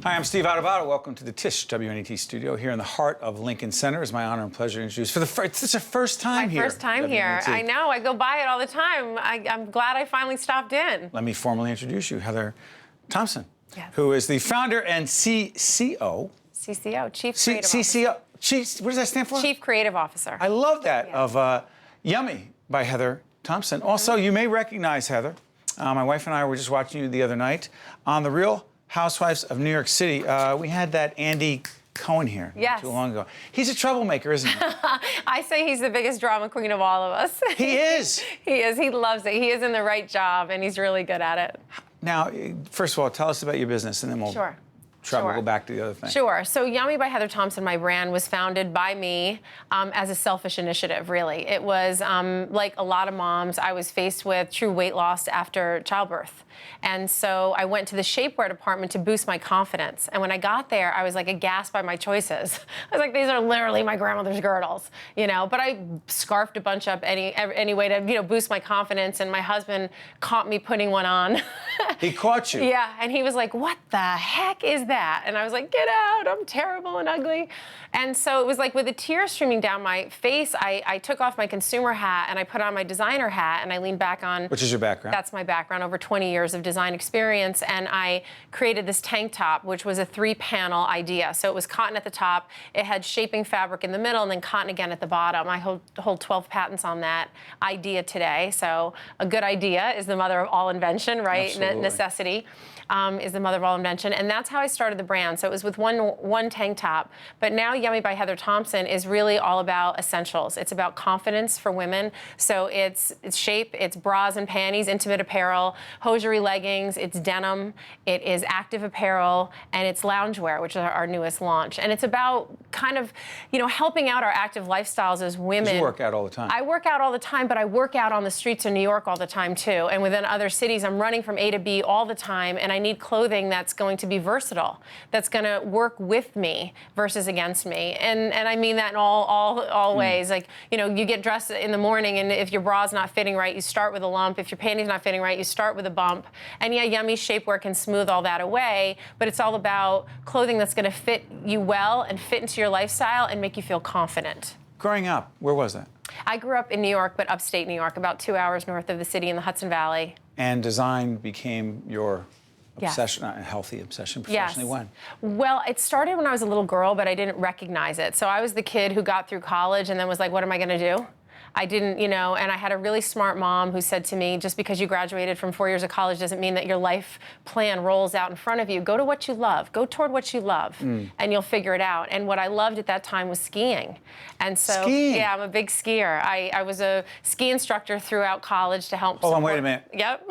Hi, I'm Steve Adubato. Welcome to the Tisch WNET studio here in the heart of Lincoln Center. It's my honor and pleasure to introduce it's your first time here. My first time here. I know. I go by it all the time. I'm glad I finally stopped in. Let me formally introduce you, Heather Thompson, yes, who is the founder and CCO. CCO, Chief Creative Officer. CCO. Chief, what does that stand for? Chief Creative Officer. I love that, yes, of Yummie by Heather Thompson. Also, you may recognize Heather. My wife and I were just watching you the other night on The Real Housewives of New York City. We had that Andy Cohen here not too long ago. He's a troublemaker, isn't he? I say he's the biggest drama queen of all of us. He is. He is. He loves it. He is in the right job, and he's really good at it. Now, first of all, tell us about your business, and then we'll we'll go back to the other thing. Sure. So Yummie by Heather Thompson, my brand, was founded by me as a selfish initiative, really. It was like a lot of moms, I was faced with true weight loss after childbirth. And so I went to the shapewear department to boost my confidence. And when I got there, I was like aghast by my choices. I was like, these are literally my grandmother's girdles, you know. But I scarfed a bunch up any way to, you know, boost my confidence. And my husband caught me putting one on. He caught you? Yeah. And he was like, what the heck is that? And I was like, get out. I'm terrible and ugly. And so it was like with a tear streaming down my face, I took off my consumer hat and I put on my designer hat and I leaned back on. Which is your background? That's my background, over 20 years of design experience. And I created this tank top, which was a 3-panel idea. So it was cotton at the top, it had shaping fabric in the middle, and then cotton again at the bottom. I hold 12 patents on that idea today. So a good idea is the mother of all invention, right? Necessity is the mother of all invention. And that's how I started the brand. So it was with one tank top. But now Yummie by Heather Thompson is really all about essentials. It's about confidence for women. So it's shape, it's bras and panties, intimate apparel, hosiery leggings, it's denim, it is active apparel, and it's loungewear, which is our newest launch. And it's about kind of, you know, helping out our active lifestyles as women. You work out all the time. I work out all the time, but I work out on the streets of New York all the time too. And within other cities, I'm running from A to B all the time, and I need clothing that's going to be versatile, that's going to work with me versus against me. And I mean that in all ways. Like, you know, you get dressed in the morning, and if your bra's not fitting right, you start with a lump. If your panty's not fitting right, you start with a bump. And yeah, Yummie shapewear can smooth all that away, but it's all about clothing that's going to fit you well and fit into your lifestyle and make you feel confident. Growing up, where was that? I grew up in New York, but upstate New York, about 2 hours north of the city in the Hudson Valley. And design became your obsession, a healthy obsession professionally. Yes. When? Well, it started when I was a little girl, but I didn't recognize it. So I was the kid who got through college and then was like, what am I going to do? I didn't, you know, and I had a really smart mom who said to me, just because you graduated from 4 years of college doesn't mean that your life plan rolls out in front of you. Go to what you love. Go toward what you love, and you'll figure it out. And what I loved at that time was skiing. And so, skiing. Yeah, I'm a big skier. I was a ski instructor throughout college to help Hold on, wait a minute. Yep.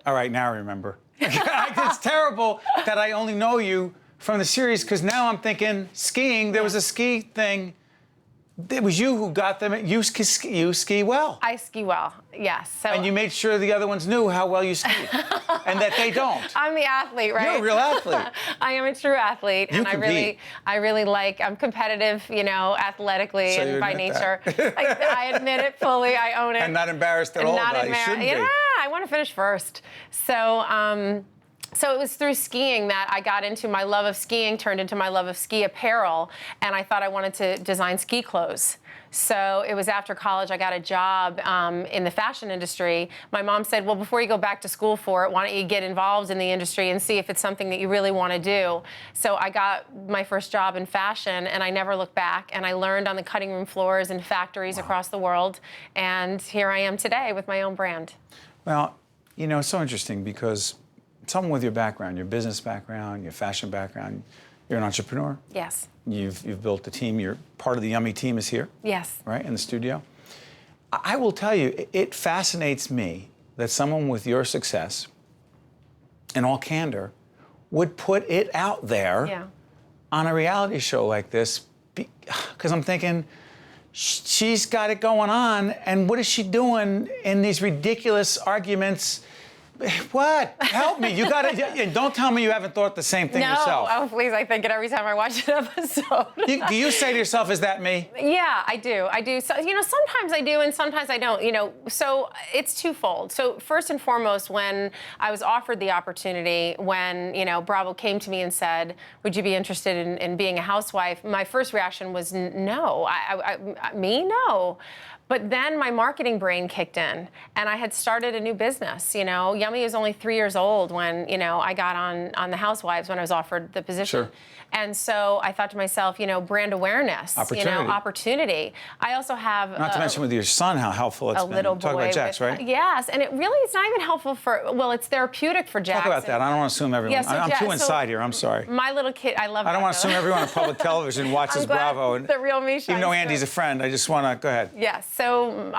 All right, now I remember. It's terrible that I only know you from the series, because now I'm thinking skiing. There was a ski thing. It was you who got them. You ski well. I ski well, yes. So, and you made sure the other ones knew how well you ski, and that they don't. I'm the athlete, right? You're a real athlete. I am a true athlete, You and compete. I really like. I'm competitive, you know, athletically So and you by admit nature. I admit it fully. I own it. And not embarrassed at all about it. You shouldn't be. Yeah, I want to finish first. So it was through skiing that I got into my love of skiing, turned into my love of ski apparel, and I thought I wanted to design ski clothes. So it was after college I got a job in the fashion industry. My mom said, well, before you go back to school for it, why don't you get involved in the industry and see if it's something that you really want to do. So I got my first job in fashion, and I never looked back, and I learned on the cutting room floors in factories across the world, and here I am today with my own brand. Well, you know, it's so interesting because someone with your background, your business background, your fashion background, you're an entrepreneur. Yes. You've built a team. You're part of the Yummie team is here. Yes. Right, in the studio. I will tell you, it fascinates me that someone with your success, in all candor, would put it out there on a reality show like this, because I'm thinking, she's got it going on, and what is she doing in these ridiculous arguments What? Help me. You got to, and don't tell me you haven't thought the same thing yourself. No, oh, please, I think it every time I watch an episode. Do you say to yourself, is that me? Yeah, I do. So, sometimes I do and sometimes I don't, So it's twofold. So first and foremost, when I was offered the opportunity, when, Bravo came to me and said, would you be interested in being a housewife? My first reaction was no. Me? No. But then my marketing brain kicked in, and I had started a new business. Yummie was only 3 years old when I got on the Housewives when I was offered the position. Sure. And so I thought to myself, brand awareness, opportunity. I also have not to mention with your son how helpful it's been. A little boy. Talk about Jax, right? Yes, and it's not even helpful it's therapeutic for Jax. Talk about that. I don't want to assume everyone. Yeah, so I'm too inside here. I'm sorry. My little kid, I love. I don't want to assume everyone on public television watches Bravo. The real me shines. Even though Andy's a friend, I just want to go ahead. Yes. So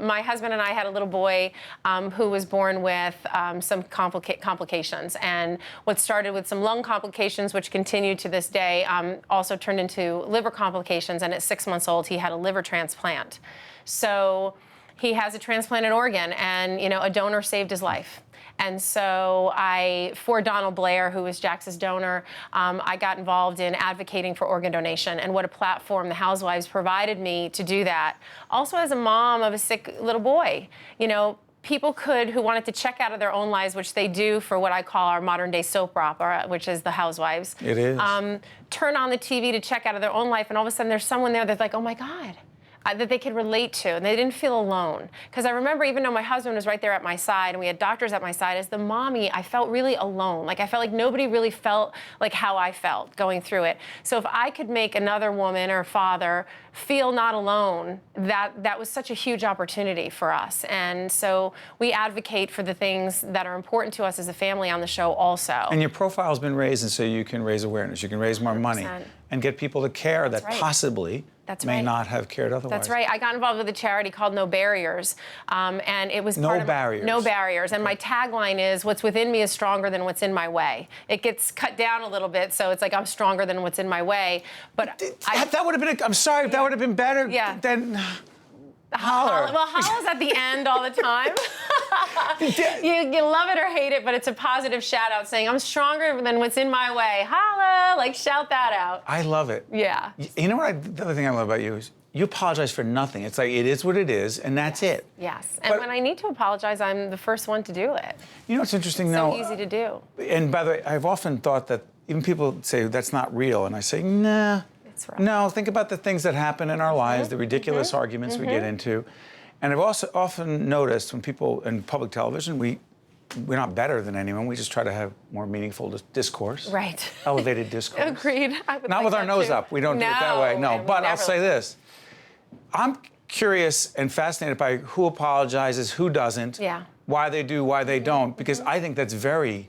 my husband and I had a little boy who was born with some complications, and what started with some lung complications, which continued to this day, also turned into liver complications. And at 6 months old, he had a liver transplant. So he has a transplanted organ, and a donor saved his life. And so for Donald Blair, who was Jax's donor, I got involved in advocating for organ donation, and what a platform the Housewives provided me to do that. Also, as a mom of a sick little boy, people who wanted to check out of their own lives, which they do for what I call our modern day soap opera, which is the Housewives. It is. Turn on the TV to check out of their own life, and all of a sudden there's someone there that's like, oh my God. That they could relate to, and they didn't feel alone. Because I remember, even though my husband was right there at my side, and we had doctors at my side, as the mommy, I felt really alone. I felt like nobody really felt like how I felt going through it. So if I could make another woman or father feel not alone, that was such a huge opportunity for us. And so we advocate for the things that are important to us as a family on the show also. And your profile's been raised, and so you can raise awareness. You can raise more 100%. money and get people to care that possibly may not have cared otherwise. That's right. I got involved with a charity called No Barriers, and it was No Barriers. No Barriers. And my tagline is, what's within me is stronger than what's in my way. It gets cut down a little bit, so it's like I'm stronger than what's in my way. But that would have been, I'm sorry, that would have been better than holler. Well, hollow's at the end all the time. you love it or hate it, but it's a positive shout out saying, I'm stronger than what's in my way. Holla, shout that out. I love it. Yeah. You know what, the other thing I love about you is you apologize for nothing. It's like, it is what it is, and that's it. Yes, and when I need to apologize, I'm the first one to do it. You know what's interesting, So easy to do. And by the way, I've often thought that even people say that's not real, and I say, nah. Right. No, think about the things that happen in our lives, the ridiculous arguments we get into. And I've also often noticed when people in public television, we're not better than anyone. We just try to have more meaningful discourse. Right. Elevated discourse. Agreed. Not with our nose up. We don't do it that way. No, but I'll say this. I'm curious and fascinated by who apologizes, who doesn't, why they do, why they don't, because I think that's very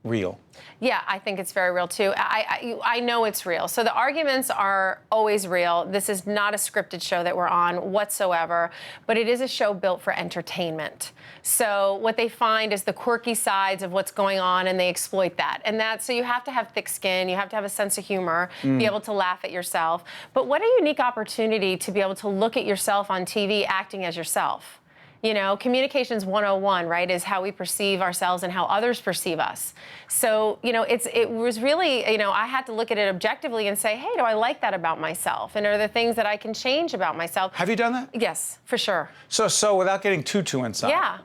real. Yeah, I think it's very real too. I know it's real. So the arguments are always real. This is not a scripted show that we're on whatsoever, but it is a show built for entertainment. So what they find is the quirky sides of what's going on, and they exploit that. And so you have to have thick skin, you have to have a sense of humor, be able to laugh at yourself. But what a unique opportunity to be able to look at yourself on TV acting as yourself. Communications 101, right, is how we perceive ourselves and how others perceive us. So, it was really, I had to look at it objectively and say, hey, do I like that about myself? And are there things that I can change about myself? Have you done that? Yes, for sure. So without getting too inside. Yeah.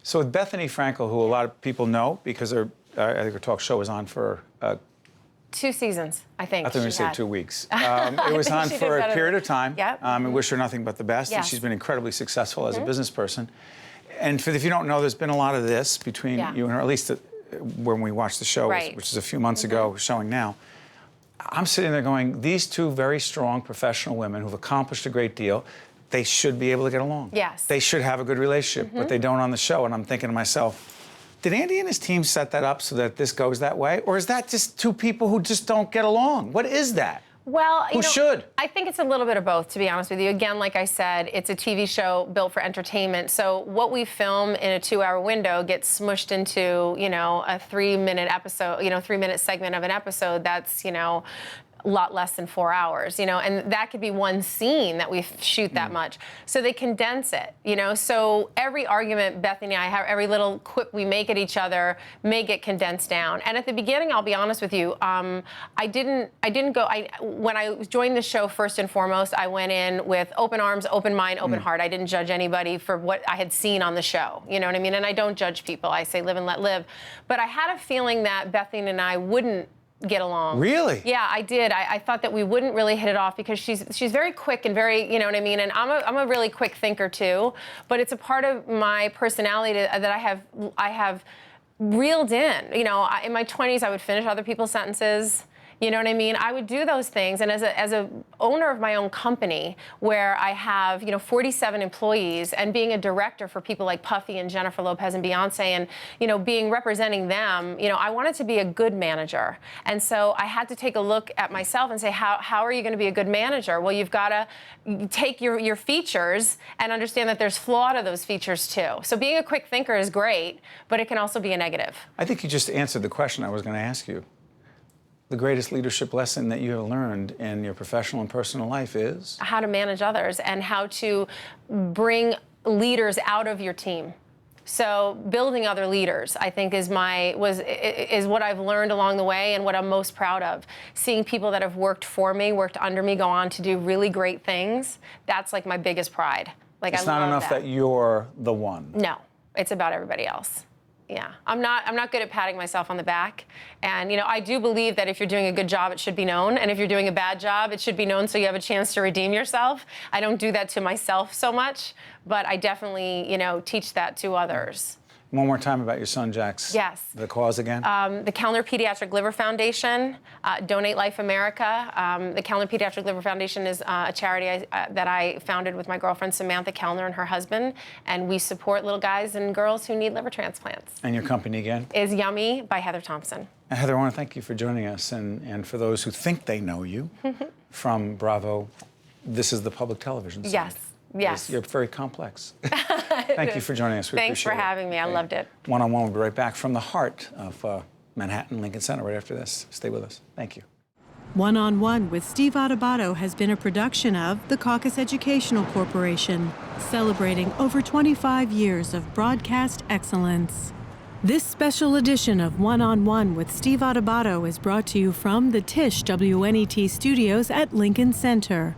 So with Bethenny Frankel, who a lot of people know because I think her talk show was on for 2 seasons, I think. I thought you were going to say 2 weeks. It was on for a period of time. Yep. I wish her nothing but the best. Yes. And she's been incredibly successful as a business person. And if you don't know, there's been a lot of this between you and her, at least when we watched the show, which is a few months ago, showing now. I'm sitting there going, these two very strong professional women who've accomplished a great deal, they should be able to get along. Yes. They should have a good relationship, but they don't on the show. And I'm thinking to myself, did Andy and his team set that up so that this goes that way? Or is that just two people who just don't get along? What is that? Well, who should? I think it's a little bit of both, to be honest with you. Again, like I said, it's a TV show built for entertainment. So what we film in a 2-hour window gets smushed into, a 3-minute episode, 3-minute segment of an episode that's, lot less than 4 hours, and that could be one scene that we shoot that much. So they condense it, so every argument Bethenny and I have, every little quip we make at each other may get condensed down. And at the beginning, I'll be honest with you, when I joined the show, first and foremost, I went in with open arms, open mind, open heart. I didn't judge anybody for what I had seen on the show, you know what I mean? And I don't judge people. I say live and let live. But I had a feeling that Bethenny and I wouldn't get along. Really? Yeah, I did. I thought that we wouldn't really hit it off because she's very quick and very, you know what I mean? And I'm a really quick thinker too, but it's a part of my personality that I have reeled in. In my 20s, I would finish other people's sentences. You know what I mean? I would do those things. And as a owner of my own company, where I have 47 employees, and being a director for people like Puffy and Jennifer Lopez and Beyonce, and representing them, I wanted to be a good manager. And so I had to take a look at myself and say, how are you going to be a good manager? Well, you've got to take your features and understand that there's flaw to those features too. So being a quick thinker is great, but it can also be a negative. I think you just answered the question I was going to ask you. The greatest leadership lesson that you have learned in your professional and personal life is? How to manage others and how to bring leaders out of your team. So building other leaders, I think, is what I've learned along the way and what I'm most proud of. Seeing people that have worked for me, worked under me, go on to do really great things, that's like my biggest pride. It's not enough that you're the one. No, it's about everybody else. Yeah, I'm not good at patting myself on the back. And, I do believe that if you're doing a good job, it should be known. And if you're doing a bad job, it should be known so you have a chance to redeem yourself. I don't do that to myself so much, but I definitely, teach that to others. One more time about your son, Jax. Yes. The cause again? The Kellner Pediatric Liver Foundation, Donate Life America. The Kellner Pediatric Liver Foundation is a charity that I founded with my girlfriend Samantha Kellner and her husband, and we support little guys and girls who need liver transplants. And your company again? Is Yummie by Heather Thompson. And Heather, I want to thank you for joining us, and for those who think they know you from Bravo, this is the public television side. Yes. Yes. You're very complex. Thank you for joining us. Thanks for having me. I loved it. One-on-one, we'll be right back from the heart of Manhattan Lincoln Center right after this. Stay with us. Thank you. One-on-One with Steve Adubato has been a production of the Caucus Educational Corporation, celebrating over 25 years of broadcast excellence. This special edition of One-on-One with Steve Adubato is brought to you from the Tisch WNET studios at Lincoln Center.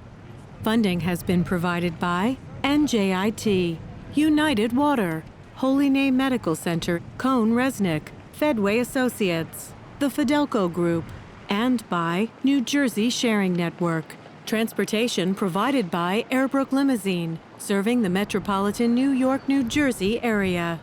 Funding has been provided by NJIT, United Water, Holy Name Medical Center, Cone Resnick, Fedway Associates, the Fidelco Group, and by New Jersey Sharing Network. Transportation provided by Airbrook Limousine, serving the metropolitan New York, New Jersey area.